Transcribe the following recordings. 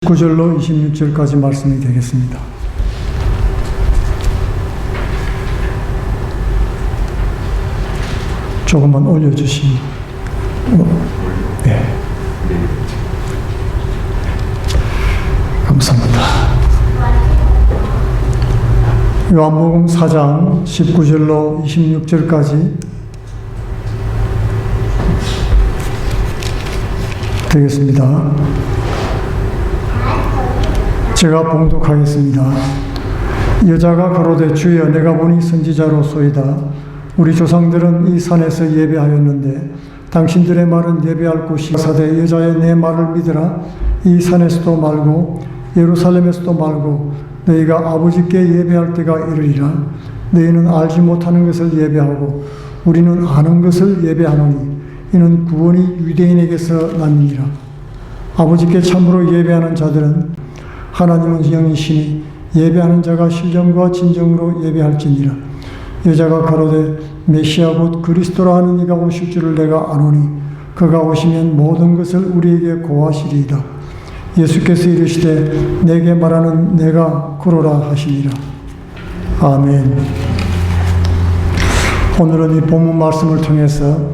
19절로 26절까지 말씀이 되겠습니다. 조금만 올려주시면. 네. 감사합니다. 요한복음 4장 19절로 26절까지 되겠습니다. 제가 봉독하겠습니다. 여자가 가로되 주여 내가 보니 선지자로소이다. 우리 조상들은 이 산에서 예배하였는데 당신들의 말은 예배할 곳이 사대 여자의 내 말을 믿으라. 이 산에서도 말고 예루살렘에서도 말고 너희가 아버지께 예배할 때가 이르리라. 너희는 알지 못하는 것을 예배하고 우리는 아는 것을 예배하노니 이는 구원이 유대인에게서 남이니라. 아버지께 참으로 예배하는 자들은 하나님은 영이시니 예배하는 자가 신령과 진정으로 예배할지니라. 여자가 가로되 메시아 곧 그리스도라 하는 이가 오실 줄을 내가 아노니 그가 오시면 모든 것을 우리에게 고하시리이다. 예수께서 이르시되 내게 말하는 내가 그로라 하시니라. 아멘. 오늘은 이 본문 말씀을 통해서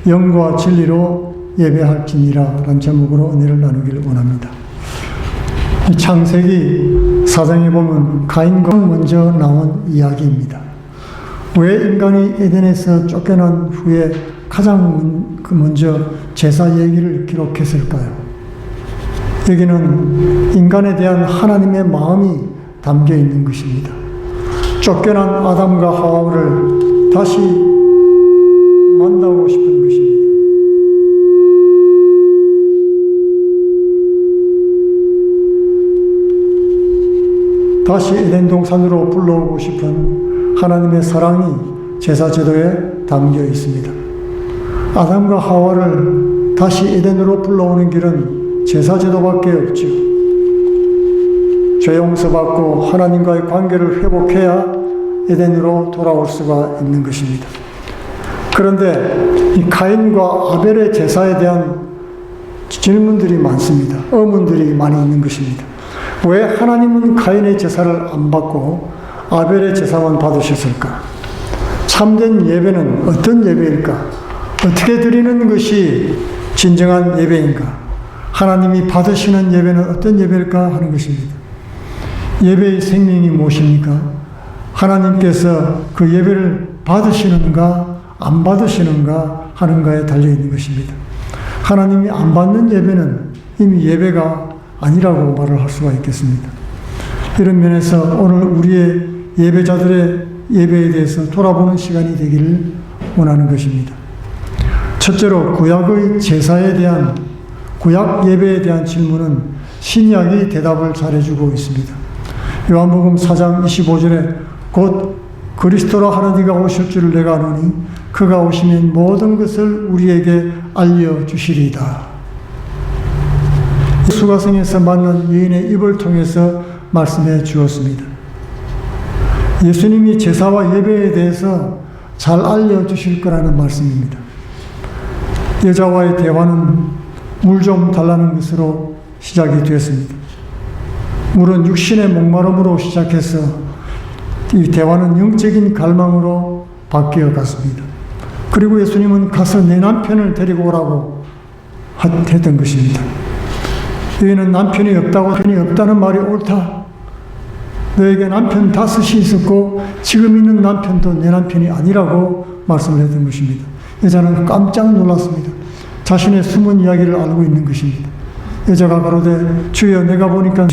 영과 진리로 예배할지니라 라는 제목으로 은혜를 나누기를 원합니다. 창세기 4장에 보면 가인과 먼저 나온 이야기입니다. 왜 인간이 에덴에서 쫓겨난 후에 가장 먼저 제사 얘기를 기록했을까요? 여기는 인간에 대한 하나님의 마음이 담겨 있는 것입니다. 쫓겨난 아담과 하와를 다시 만나고 싶은 것입니다. 다시 에덴 동산으로 불러오고 싶은 하나님의 사랑이 제사 제도에 담겨 있습니다. 아담과 하와를 다시 에덴으로 불러오는 길은 제사 제도밖에 없죠. 죄 용서받고 하나님과의 관계를 회복해야 에덴으로 돌아올 수가 있는 것입니다. 그런데 이 가인과 아벨의 제사에 대한 질문들이 많습니다. 의문들이 많이 있는 것입니다. 왜 하나님은 가인의 제사를 안 받고 아벨의 제사만 받으셨을까? 참된 예배는 어떤 예배일까? 어떻게 드리는 것이 진정한 예배인가? 하나님이 받으시는 예배는 어떤 예배일까 하는 것입니다. 예배의 생명이 무엇입니까? 하나님께서 그 예배를 받으시는가 안 받으시는가 하는가에 달려있는 것입니다. 하나님이 안 받는 예배는 이미 예배가 아니라고 말을 할 수가 있겠습니다. 이런 면에서 오늘 우리의 예배자들의 예배에 대해서 돌아보는 시간이 되기를 원하는 것입니다. 첫째로 구약의 제사에 대한 구약 예배에 대한 질문은 신약이 대답을 잘해주고 있습니다. 요한복음 4장 25절에 곧 그리스도라 하는 이가 오실 줄을 내가 아노니 그가 오시면 모든 것을 우리에게 알려주시리이다. 수가성에서 만난 여인의 입을 통해서 말씀해 주었습니다. 예수님이 제사와 예배에 대해서 잘 알려주실 거라는 말씀입니다. 여자와의 대화는 물 좀 달라는 것으로 시작이 되었습니다. 물은 육신의 목마름으로 시작해서 이 대화는 영적인 갈망으로 바뀌어 갔습니다. 그리고 예수님은 가서 내 남편을 데리고 오라고 했던 것입니다. 여인은 남편이 없다는 말이 옳다. 너에게 남편 5이 있었고 지금 있는 남편도 내 남편이 아니라고 말씀을 했던 것입니다. 여자는 깜짝 놀랐습니다. 자신의 숨은 이야기를 알고 있는 것입니다. 여자가 가로되 주여 내가 보니까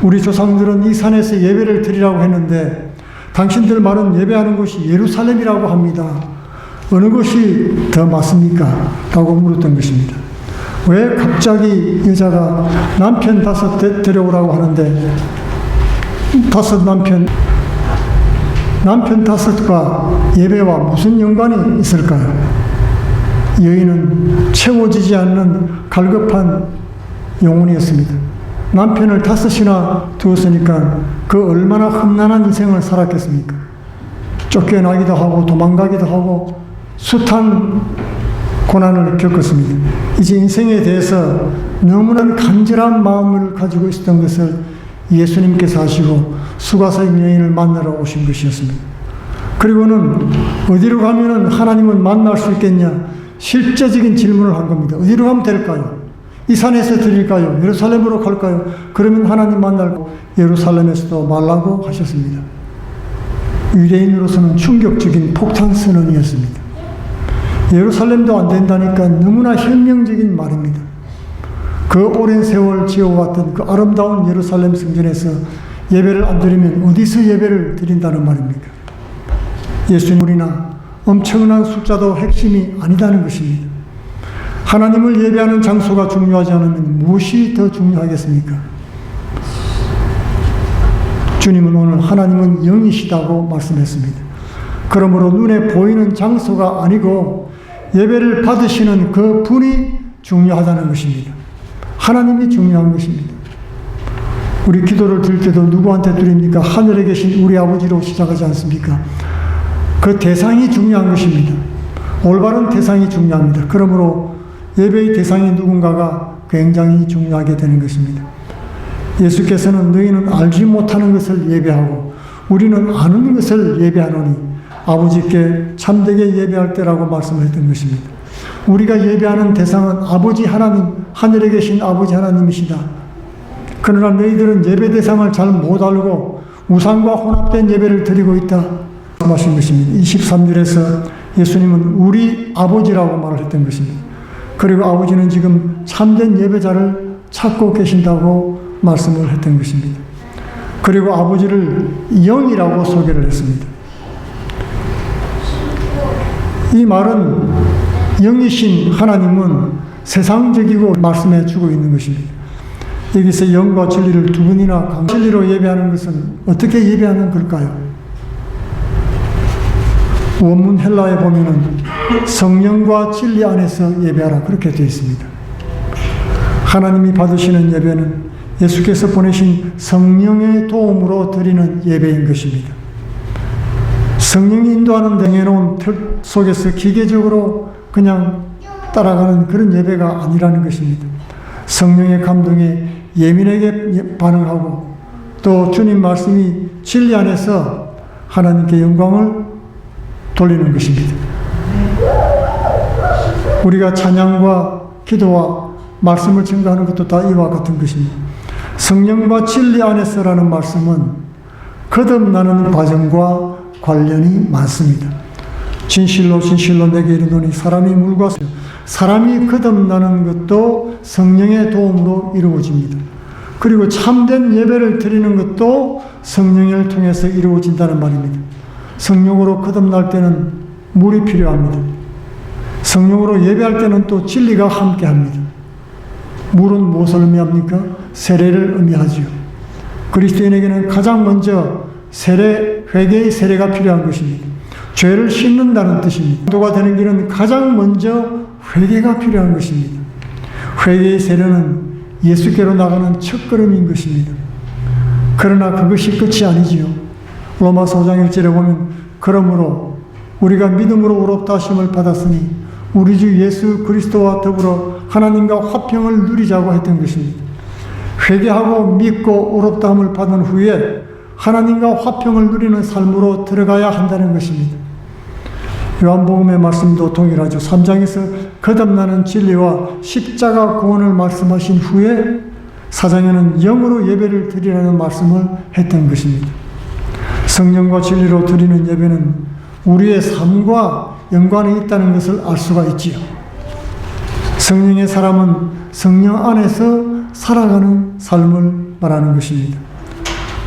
우리 조상들은 이 산에서 예배를 드리라고 했는데 당신들 말은 예배하는 곳이 예루살렘이라고 합니다. 어느 것이 더 맞습니까? 라고 물었던 것입니다. 왜 갑자기 여자가 남편 5 데려오라고 하는데 남편 5과 예배와 무슨 연관이 있을까요? 여인은 채워지지 않는 갈급한 영혼이었습니다. 남편을 5이나 두었으니까 그 얼마나 험난한 인생을 살았겠습니까? 쫓겨나기도 하고 도망가기도 하고 숱한 고난을 겪었습니다. 이제 인생에 대해서 너무나 간절한 마음을 가지고 있었던 것을 예수님께서 하시고 수가성 여인을 만나러 오신 것이었습니다. 그리고는 어디로 가면은 하나님을 만날 수 있겠냐? 실제적인 질문을 한 겁니다. 어디로 가면 될까요? 이 산에서 드릴까요? 예루살렘으로 갈까요? 그러면 하나님 만날고 예루살렘에서도 말라고 하셨습니다. 유대인으로서는 충격적인 폭탄 선언이었습니다. 예루살렘도 안 된다니까 너무나 혁명적인 말입니다. 그 오랜 세월 지어왔던 그 아름다운 예루살렘 성전에서 예배를 안 드리면 어디서 예배를 드린다는 말입니까? 예수님이나 엄청난 숫자도 핵심이 아니다는 것입니다. 하나님을 예배하는 장소가 중요하지 않으면 무엇이 더 중요하겠습니까? 주님은 오늘 하나님은 영이시다고 말씀했습니다. 그러므로 눈에 보이는 장소가 아니고 예배를 받으시는 그 분이 중요하다는 것입니다. 하나님이 중요한 것입니다. 우리 기도를 드릴 때도 누구한테 드립니까? 하늘에 계신 우리 아버지로 시작하지 않습니까? 그 대상이 중요한 것입니다. 올바른 대상이 중요합니다. 그러므로 예배의 대상이 누군가가 굉장히 중요하게 되는 것입니다. 예수께서는 너희는 알지 못하는 것을 예배하고 우리는 아는 것을 예배하노니 아버지께 참되게 예배할 때라고 말씀했던 것입니다. 우리가 예배하는 대상은 아버지 하나님, 하늘에 계신 아버지 하나님이시다. 그러나 너희들은 예배 대상을 잘 못 알고 우상과 혼합된 예배를 드리고 있다 말씀하신 것입니다. 23절에서 예수님은 우리 아버지라고 말을 했던 것입니다. 그리고 아버지는 지금 참된 예배자를 찾고 계신다고 말씀을 했던 것입니다. 그리고 아버지를 영이라고 소개를 했습니다. 이 말은 영이신 하나님은 세상적이고 말씀해 주고 있는 것입니다. 여기서 영과 진리를 두 번이나 진리로 예배하는 것은 어떻게 예배하는 걸까요? 원문 헬라에 보면은 성령과 진리 안에서 예배하라 그렇게 되어 있습니다. 하나님이 받으시는 예배는 예수께서 보내신 성령의 도움으로 드리는 예배인 것입니다. 성령이 인도하는 정해놓은 틀 속에서 기계적으로 그냥 따라가는 그런 예배가 아니라는 것입니다. 성령의 감동에 예민하게 반응하고 또 주님 말씀이 진리 안에서 하나님께 영광을 돌리는 것입니다. 우리가 찬양과 기도와 말씀을 증거하는 것도 다 이와 같은 것입니다. 성령과 진리 안에서라는 말씀은 거듭나는 과정과 관련이 많습니다. 진실로 진실로 내게 이르노니 사람이 물과 사람이 거듭나는 것도 성령의 도움으로 이루어집니다. 그리고 참된 예배를 드리는 것도 성령을 통해서 이루어진다는 말입니다. 성령으로 거듭날 때는 물이 필요합니다. 성령으로 예배할 때는 또 진리가 함께합니다. 물은 무엇을 의미합니까? 세례를 의미하지요. 그리스도인에게는 가장 먼저 세례, 회개의 세례가 필요한 것입니다. 죄를 씻는다는 뜻입니다. 인도가 되는 길은 가장 먼저 회개가 필요한 것입니다. 회개의 세례는 예수께로 나가는 첫걸음인 것입니다. 그러나 그것이 끝이 아니지요. 로마서 5장 1절에 보면 그러므로 우리가 믿음으로 의롭다 하심을 받았으니 우리 주 예수 그리스도와 더불어 하나님과 화평을 누리자고 했던 것입니다. 회개하고 믿고 의롭다 함을 받은 후에 하나님과 화평을 누리는 삶으로 들어가야 한다는 것입니다. 요한복음의 말씀도 동일하죠. 3장에서 거듭나는 진리와 십자가 구원을 말씀하신 후에 4장에는 영으로 예배를 드리라는 말씀을 했던 것입니다. 성령과 진리로 드리는 예배는 우리의 삶과 연관이 있다는 것을 알 수가 있지요. 성령의 사람은 성령 안에서 살아가는 삶을 말하는 것입니다.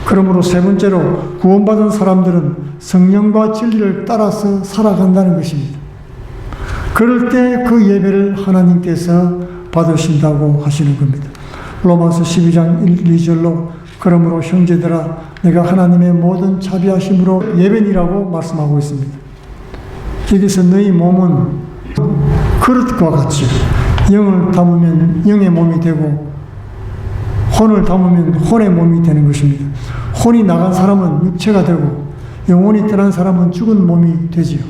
그러므로 세 번째로 구원받은 사람들은 성령과 진리를 따라서 살아간다는 것입니다. 그럴 때 그 예배를 하나님께서 받으신다고 하시는 겁니다. 로마서 12장 1, 2절로 그러므로 형제들아 내가 하나님의 모든 자비하심으로 예배니라고 말씀하고 있습니다. 여기서 너희 몸은 그릇과 같이 영을 담으면 영의 몸이 되고 혼을 담으면 혼의 몸이 되는 것입니다. 혼이 나간 사람은 육체가 되고 영혼이 떠난 사람은 죽은 몸이 되지요.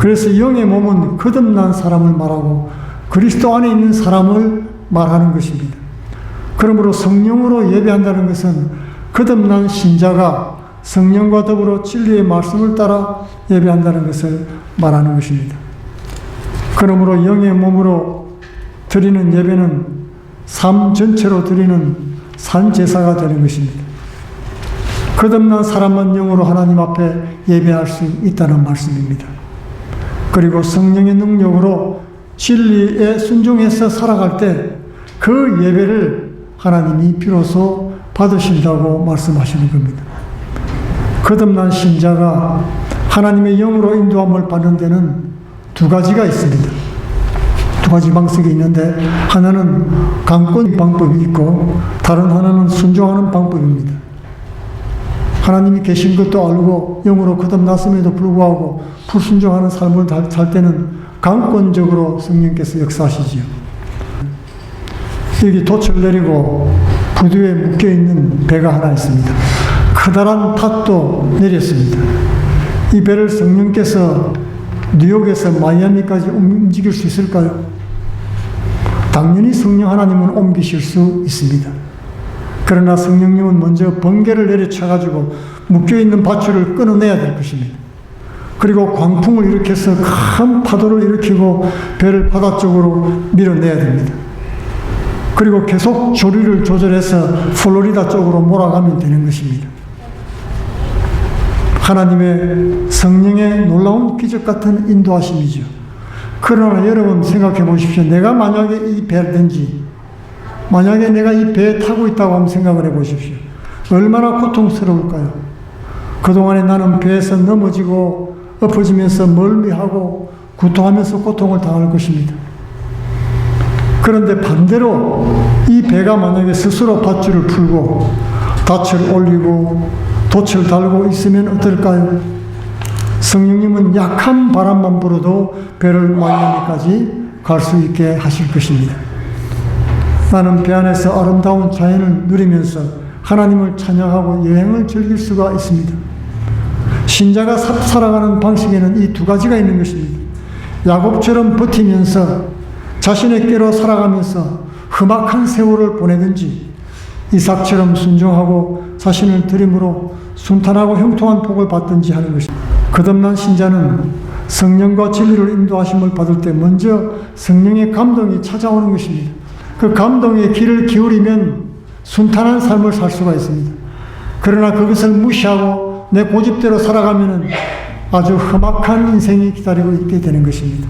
그래서 영의 몸은 거듭난 사람을 말하고 그리스도 안에 있는 사람을 말하는 것입니다. 그러므로 성령으로 예배한다는 것은 거듭난 신자가 성령과 더불어 진리의 말씀을 따라 예배한다는 것을 말하는 것입니다. 그러므로 영의 몸으로 드리는 예배는 삶 전체로 드리는 산제사가 되는 것입니다. 거듭난 사람만 영으로 하나님 앞에 예배할 수 있다는 말씀입니다. 그리고 성령의 능력으로 진리에 순종해서 살아갈 때 그 예배를 하나님이 비로소 받으신다고 말씀하시는 겁니다. 거듭난 신자가 하나님의 영으로 인도함을 받는 데는 두 가지가 있습니다. 두 가지 방식이 있는데 하나는 강권 방법이 있고 다른 하나는 순종하는 방법입니다. 하나님이 계신 것도 알고 영으로 거듭났음에도 불구하고 불순종하는 삶을 살 때는 강권적으로 성령께서 역사하시지요. 여기 돛을 내리고 부두에 묶여있는 배가 하나 있습니다. 커다란 탑도 내렸습니다. 이 배를 성령께서 뉴욕에서 마이애미까지 움직일 수 있을까요? 당연히 성령 하나님은 옮기실 수 있습니다. 그러나 성령님은 먼저 번개를 내려쳐가지고 묶여있는 밧줄을 끊어내야 될 것입니다. 그리고 광풍을 일으켜서 큰 파도를 일으키고 배를 바다 쪽으로 밀어내야 됩니다. 그리고 계속 조리를 조절해서 플로리다 쪽으로 몰아가면 되는 것입니다. 하나님의 성령의 놀라운 기적 같은 인도하심이죠. 그러나 여러분 생각해 보십시오. 내가 만약에 이 배든지 만약에 내가 이 배에 타고 있다고 한번 생각을 해 보십시오. 얼마나 고통스러울까요? 그동안에 나는 배에서 넘어지고 엎어지면서 멀미하고 구토하면서 고통을 당할 것입니다. 그런데 반대로 이 배가 만약에 스스로 밧줄을 풀고 닻을 올리고 돛을 달고 있으면 어떨까요? 성령님은 약한 바람만 불어도 배를 마이애미까지 갈 수 있게 하실 것입니다. 나는 배 안에서 아름다운 자연을 누리면서 하나님을 찬양하고 여행을 즐길 수가 있습니다. 신자가 살아가는 방식에는 이 두 가지가 있는 것입니다. 야곱처럼 버티면서 자신의 꾀로 살아가면서 험악한 세월을 보내든지 이삭처럼 순종하고 자신을 드림으로 순탄하고 형통한 복을 받든지 하는 것입니다. 거듭난 신자는 성령과 진리를 인도하심을 받을 때 먼저 성령의 감동이 찾아오는 것입니다. 그 감동에 귀를 기울이면 순탄한 삶을 살 수가 있습니다. 그러나 그것을 무시하고 내 고집대로 살아가면 아주 험악한 인생이 기다리고 있게 되는 것입니다.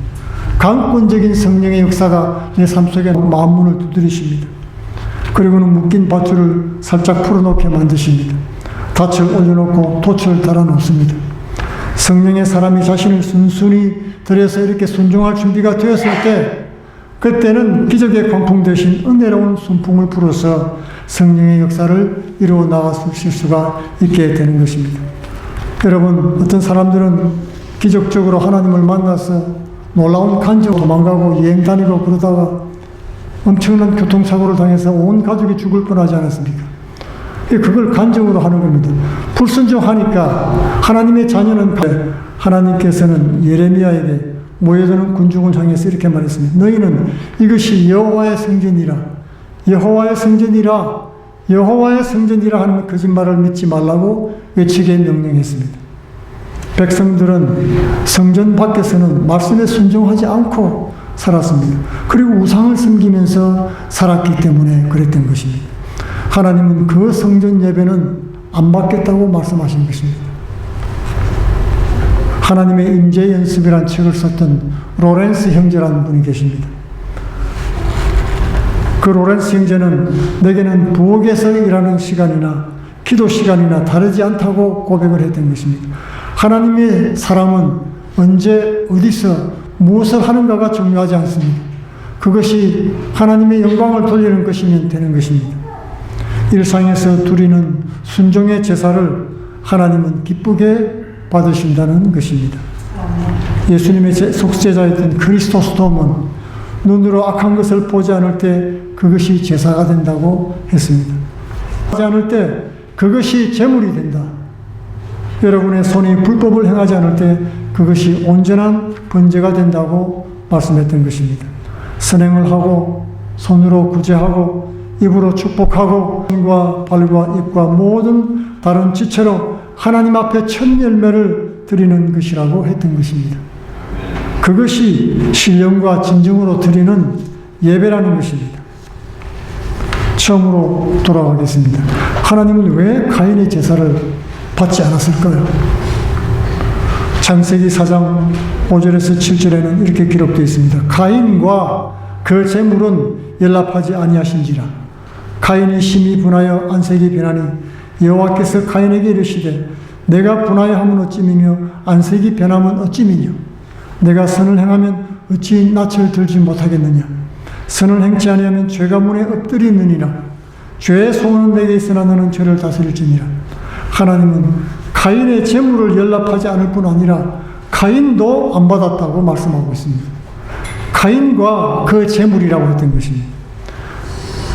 강권적인 성령의 역사가 내 삶 속에 마음문을 두드리십니다. 그리고는 묶인 밧줄을 살짝 풀어놓게 만드십니다. 닻을 올려놓고 돛을 달아놓습니다. 성령의 사람이 자신을 순순히 들여서 이렇게 순종할 준비가 되었을 때 그때는 기적의 광풍 대신 은혜로운 순풍을 불어서 성령의 역사를 이루어 나가실 수가 있게 되는 것입니다. 여러분, 어떤 사람들은 기적적으로 하나님을 만나서 놀라운 간증 도망가고 여행 다니고 그러다가 엄청난 교통사고를 당해서 온 가족이 죽을 뻔하지 않았습니까? 그걸 간증으로 하는 겁니다. 불순종하니까 하나님의 자녀는 하나님께서는 예레미야에게 모여드는 군중을 향해서 이렇게 말했습니다. 너희는 이것이 여호와의 성전이라 여호와의 성전이라 여호와의 성전이라 하는 거짓말을 믿지 말라고 외치게 명령했습니다. 백성들은 성전 밖에서는 말씀에 순종하지 않고 살았습니다. 그리고 우상을 섬기면서 살았기 때문에 그랬던 것입니다. 하나님은 그 성전 예배는 안 받겠다고 말씀하신 것입니다. 하나님의 임재 연습이라는 책을 썼던 로렌스 형제라는 분이 계십니다. 그 로렌스 형제는 내게는 부엌에서 일하는 시간이나 기도 시간이나 다르지 않다고 고백을 했던 것입니다. 하나님의 사람은 언제 어디서 무엇을 하는가가 중요하지 않습니다. 그것이 하나님의 영광을 돌리는 것이면 되는 것입니다. 일상에서 드리는 순종의 제사를 하나님은 기쁘게 받으신다는 것입니다. 예수님의 속죄자였던 그리스도스톰은 눈으로 악한 것을 보지 않을 때 그것이 제사가 된다고 했습니다. 보지 않을 때 그것이 제물이 된다. 여러분의 손이 불법을 행하지 않을 때 그것이 온전한 번제가 된다고 말씀했던 것입니다. 선행을 하고 손으로 구제하고 입으로 축복하고 손과 발과 입과 모든 다른 지체로 하나님 앞에 첫 열매를 드리는 것이라고 했던 것입니다. 그것이 신령과 진정으로 드리는 예배라는 것입니다. 처음으로 돌아가겠습니다. 하나님은 왜 가인의 제사를 받지 않았을까요? 창세기 4장 5절에서 7절에는 이렇게 기록되어 있습니다. 가인과 그 제물은 연락하지 아니하신지라. 가인이 심히 분하여 안색이 변하니 여호와께서 가인에게 이르시되 내가 분하여 함은 어찌미며 안색이 변함은 어찌미뇨. 내가 선을 행하면 어찌 낯을 들지 못하겠느냐. 선을 행치 아니하면 죄가 문에 엎드리느니라. 죄의 소원은 내게 있으나 너는 죄를 다스릴지니라. 하나님은 가인의 제물을 연락하지 않을 뿐 아니라 가인도 안 받았다고 말씀하고 있습니다. 가인과 그 제물이라고 했던 것입니다.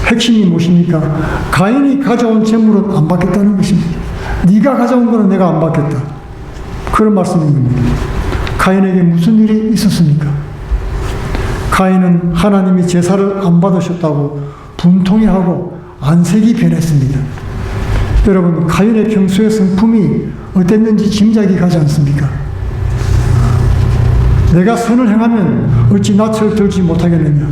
핵심이 무엇입니까? 가인이 가져온 제물은 안 받겠다는 것입니다. 네가 가져온 것은 내가 안 받겠다. 그런 말씀인 겁니다. 가인에게 무슨 일이 있었습니까? 가인은 하나님이 제사를 안 받으셨다고 분통해하고 안색이 변했습니다. 여러분, 가인의 평소의 성품이 어땠는지 짐작이 가지 않습니까? 내가 선을 행하면 어찌 낯을 들지 못하겠느냐.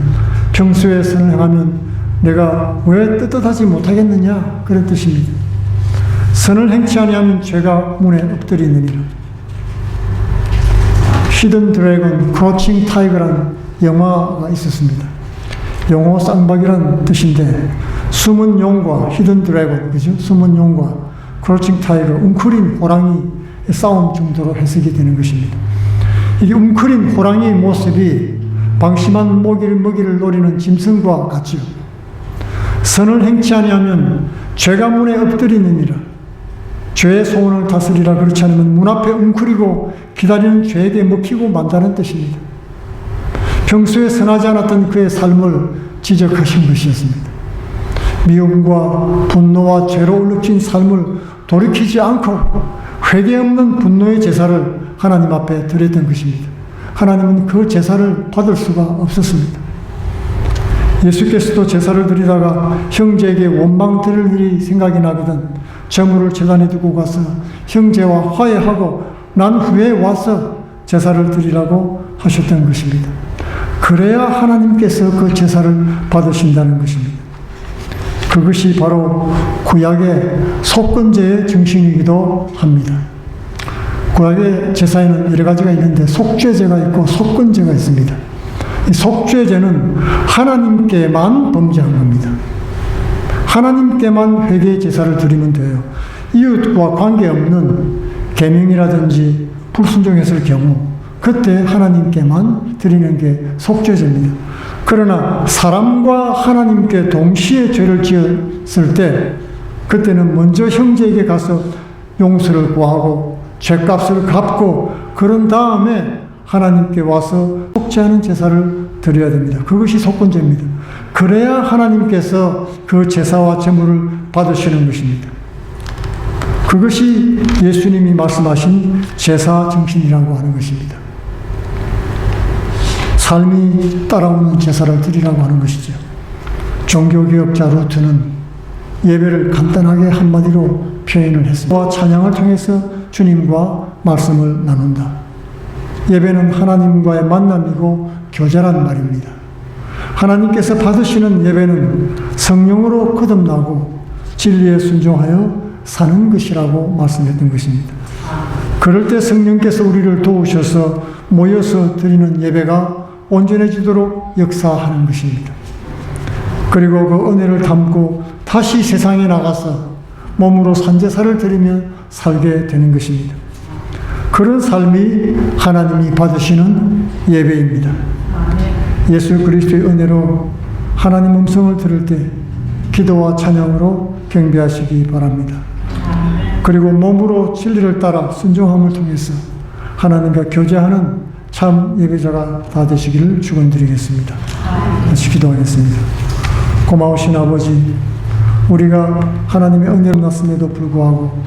평소에 선을 행하면 내가 왜 떳떳하지 못하겠느냐. 그런 뜻입니다. 선을 행치 아니하면 죄가 문에 엎드리느니라. 히든 드래곤, 크로칭 타이거라는 영화가 있었습니다. 영어 쌍박이라는 뜻인데 숨은 용과 히든 드래곤, 그죠? 숨은 용과 크로칭 타이거, 웅크린 호랑이의 싸움 정도로 해석이 되는 것입니다. 이게 웅크린 호랑이의 모습이 방심한 먹이를 노리는 짐승과 같죠. 선을 행치 아니하면 죄가 문에 엎드리느니라. 죄의 소원을 다스리라. 그렇지 않으면 문 앞에 웅크리고 기다리는 죄에게 먹히고 만다는 뜻입니다. 평소에 선하지 않았던 그의 삶을 지적하신 것이었습니다. 미움과 분노와 죄로 울룩진 삶을 돌이키지 않고 회개 없는 분노의 제사를 하나님 앞에 드렸던 것입니다. 하나님은 그 제사를 받을 수가 없었습니다. 예수께서도 제사를 드리다가 형제에게 원망 드릴 일이 생각이 나거든 제물을 제단에 두고 가서 형제와 화해하고 난 후에 와서 제사를 드리라고 하셨던 것입니다. 그래야 하나님께서 그 제사를 받으신다는 것입니다. 그것이 바로 구약의 속건제의 정신이기도 합니다. 구약의 제사에는 여러 가지가 있는데 속죄제가 있고 속건제가 있습니다. 이 속죄제는 하나님께만 범죄한 겁니다. 하나님께만 회개의 제사를 드리면 돼요. 이웃과 관계없는 계명이라든지 불순종했을 경우 그때 하나님께만 드리는 게 속죄제입니다. 그러나 사람과 하나님께 동시에 죄를 지었을 때 그때는 먼저 형제에게 가서 용서를 구하고 죄값을 갚고 그런 다음에 하나님께 와서 속죄하는 제사를 드려야 됩니다. 그것이 속건제입니다. 그래야 하나님께서 그 제사와 제물을 받으시는 것입니다. 그것이 예수님이 말씀하신 제사 정신이라고 하는 것입니다. 삶이 따라오는 제사를 드리라고 하는 것이죠. 종교개혁자 루트는 예배를 간단하게 한마디로 표현을 했습니다. 찬양을 통해서 주님과 말씀을 나눈다. 예배는 하나님과의 만남이고 교제란 말입니다. 하나님께서 받으시는 예배는 성령으로 거듭나고 진리에 순종하여 사는 것이라고 말씀했던 것입니다. 그럴 때 성령께서 우리를 도우셔서 모여서 드리는 예배가 온전해지도록 역사하는 것입니다. 그리고 그 은혜를 담고 다시 세상에 나가서 몸으로 산제사를 드리며 살게 되는 것입니다. 그런 삶이 하나님이 받으시는 예배입니다. 예수 그리스도의 은혜로 하나님 음성을 들을 때 기도와 찬양으로 경배하시기 바랍니다. 그리고 몸으로 진리를 따라 순종함을 통해서 하나님과 교제하는 참 예배자가 다 되시기를 축원드리겠습니다. 같이 기도하겠습니다. 고마우신 아버지, 우리가 하나님의 은혜를 났음에도 불구하고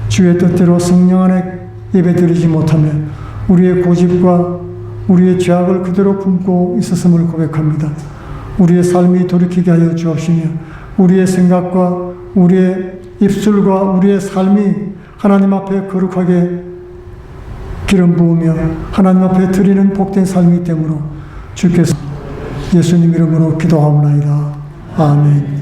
주의 뜻대로 성령 안에 예배드리지 못하며 우리의 고집과 우리의 죄악을 그대로 품고 있었음을 고백합니다. 우리의 삶이 돌이키게 하여 주옵시며 우리의 생각과 우리의 입술과 우리의 삶이 하나님 앞에 거룩하게 기름 부으며 하나님 앞에 드리는 복된 삶이 되므로 주께서 예수님 이름으로 기도하옵나이다. 아멘.